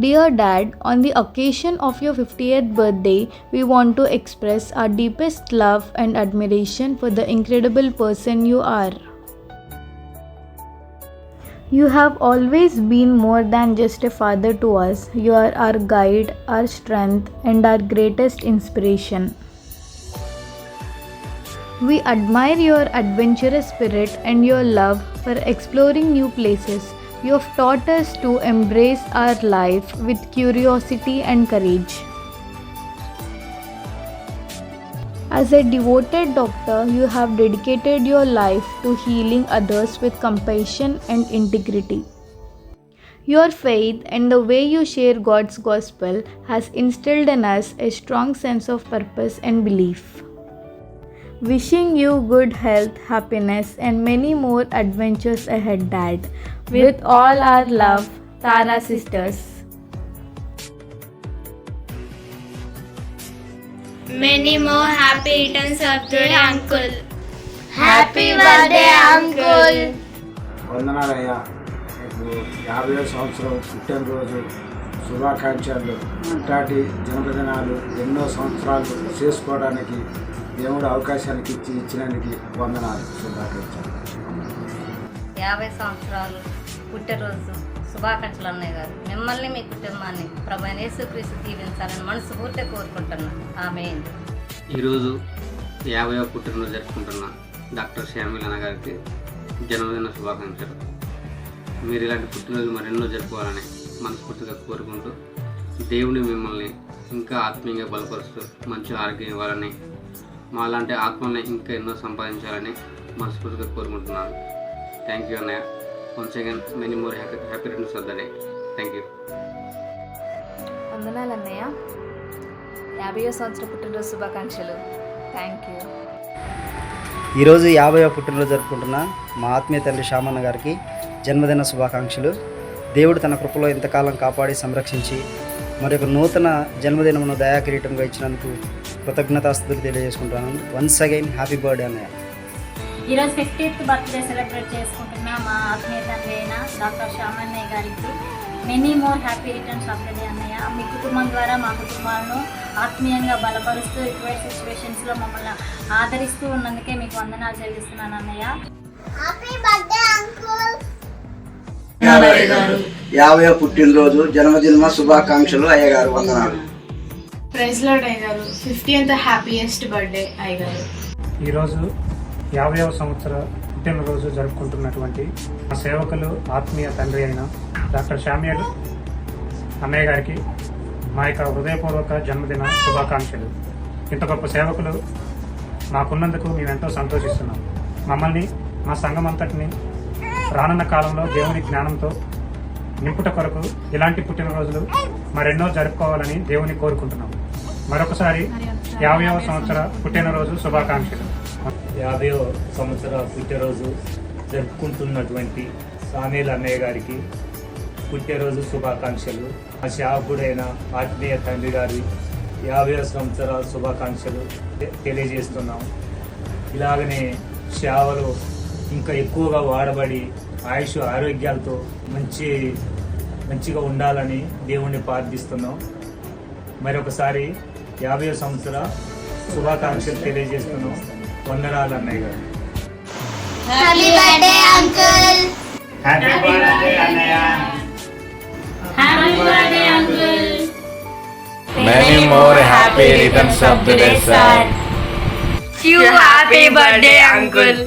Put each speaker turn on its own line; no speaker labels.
Dear Dad, on the occasion of your 50th birthday, we want to express our deepest love and admiration for the incredible person you are. You have always been more than just a father to us. You are our guide, our strength, and our greatest inspiration. We admire your adventurous spirit and your love for exploring new places. You have taught us to embrace our life with curiosity and courage. As a devoted doctor, you have dedicated your life to healing others with compassion and integrity. Your faith and the way you share God's gospel has instilled in us a strong sense of purpose and belief. Wishing you good health, happiness, and many more adventures ahead, Dad. With all our love, Tara Sisters.
Many more happy returns of the day, Uncle.
Happy birthday uncle.
వందనాలయ్యా. ఇప్పుడు 50వ సంవత్సరం పుట్టినరోజు శుభాకాంక్షలు. ఇట్లాంటి జన్మదినాలు ఎన్నో సంవత్సరాలు చేసుకోవడానికి దేవుడు అవకాశానికి ఇచ్చినందుకు వందనాలు, శుభాకాంక్షలు.
50 సంవత్సరాలు పుట్టినరోజు శుభాకాంక్షలు అన్నయ్య గారు. మిమ్మల్ని మీ కుటుంబాన్ని ప్రభువైన యేసుక్రీస్తు దీవించాలని మనస్ఫూర్తిగా కోరుకుంటున్నాను. ఆమేన్.
ఈరోజు 50వ పుట్టినరోజు జరుపుకుంటున్న డాక్టర్ శ్యామిల్ అన్న గారికి జన్మదిన శుభాకాంక్షలు. మీరు ఇలాంటి పుట్టినరోజు మరెన్నో జరుపుకోవాలని మనస్ఫూర్తిగా కోరుకుంటూ దేవుని మిమ్మల్ని ఇంకా ఆత్మీయంగా బలపరుస్తూ మంచి ఆరోగ్యం ఇవ్వాలని, మాలాంటి ఆత్మల్ని ఇంకా ఎన్నో సంపాదించాలని మనస్ఫూర్తిగా కోరుకుంటున్నాను. థ్యాంక్ యూ అన్నయ్య. Once again many more happy returns of the day. Thank you.
వందనాలు అన్నయ్య. 50వ సంవత్సరం పుట్టినరోజు శుభాకాంక్షలు. Thank you.
ఈరోజు 50వ పుట్టినరోజు జరుపుకుంటున్న మా ఆత్మీయ తండ్రి శ్యామన్న గారికి జన్మదిన శుభాకాంక్షలు. దేవుడు తన కృపలో ఇంతకాలం కాపాడి సంరక్షించి మరొక నూతన జన్మదినమును దయాకిరీటంగా ఇచ్చినందుకు కృతజ్ఞతాస్తుతులు తెలియజేసుకుంటున్నాను. వన్స్ అగైన్ హ్యాపీ బర్త్డే అన్నయ్య.
ఈరోజు 50th బర్త్డే సెలబ్రేట్ చేసుకుంటున్న మా ఆత్మీయ తండ్రి అయిన డాక్టర్ శ్యామన్నయ్య గారికి many more happy returns of the day అన్నయ్య. మీ కుటుంబం ద్వారా మా కుటుంబాలను ఆత్మీయంగా బలపరుస్తూ ఇటువంటి సిచ్యువేషన్స్లో మమ్మల్ని ఆదరిస్తూ ఉన్నందుకే మీకు వందనాలు చెల్లిస్తున్నాను అన్నయ్య.
Happy birthday uncle.
50వ పుట్టినరోజు జన్మదిన శుభాకాంక్షలు అయ్యగారు. వందనాలు.
ప్రైజ్ లార్డ్ అయ్యగారు. 50th హ్యాపీయెస్ట్ బర్త్డే అయ్యగారు.
ఈరోజు 50వ సంవత్సర పుట్టినరోజు జరుపుకుంటున్నటువంటి మా సేవకులు ఆత్మీయ తండ్రి అయిన డాక్టర్ శ్యామ్యూల్ అన్నయ్య గారికి మా యొక్క హృదయపూర్వక జన్మదిన శుభాకాంక్షలు. ఇంత గొప్ప సేవకులు మాకున్నందుకు మేము ఎంతో సంతోషిస్తున్నాం. మమ్మల్ని, మా సంఘం అంతటిని రానున్న కాలంలో దేవుని జ్ఞానంతో నింపుట కొరకు ఇలాంటి పుట్టినరోజులు మరెన్నో జరుపుకోవాలని దేవుని కోరుకుంటున్నాం. మరొకసారి 50వ సంవత్సర పుట్టినరోజు శుభాకాంక్షలు.
50వ సంవత్సర పుట్టినరోజు జరుపుకుంటున్నటువంటి సామేల్ అన్నయ్య గారికి పుట్టినరోజు శుభాకాంక్షలు. మా సేవకుడైన ఆత్మీయ తండ్రి గారి 50వ సంవత్సర శుభాకాంక్షలు తెలియజేస్తున్నాం. ఇలాగనే సేవలు ఇంకా ఎక్కువగా వాడబడి ఆయుష్ ఆరోగ్యాలతో మంచిగా ఉండాలని దేవుణ్ణి ప్రార్థిస్తున్నాం. మరొకసారి 50వ సంవత్సర శుభాకాంక్షలు తెలియజేస్తున్నాం. వందనాలు అన్నయ్య గారు.
Happy birthday uncle.
Happy birthday అన్నయ్య.
Happy birthday, Uncle.
Many more happy returns of the day, sir.
You happy birthday, Uncle.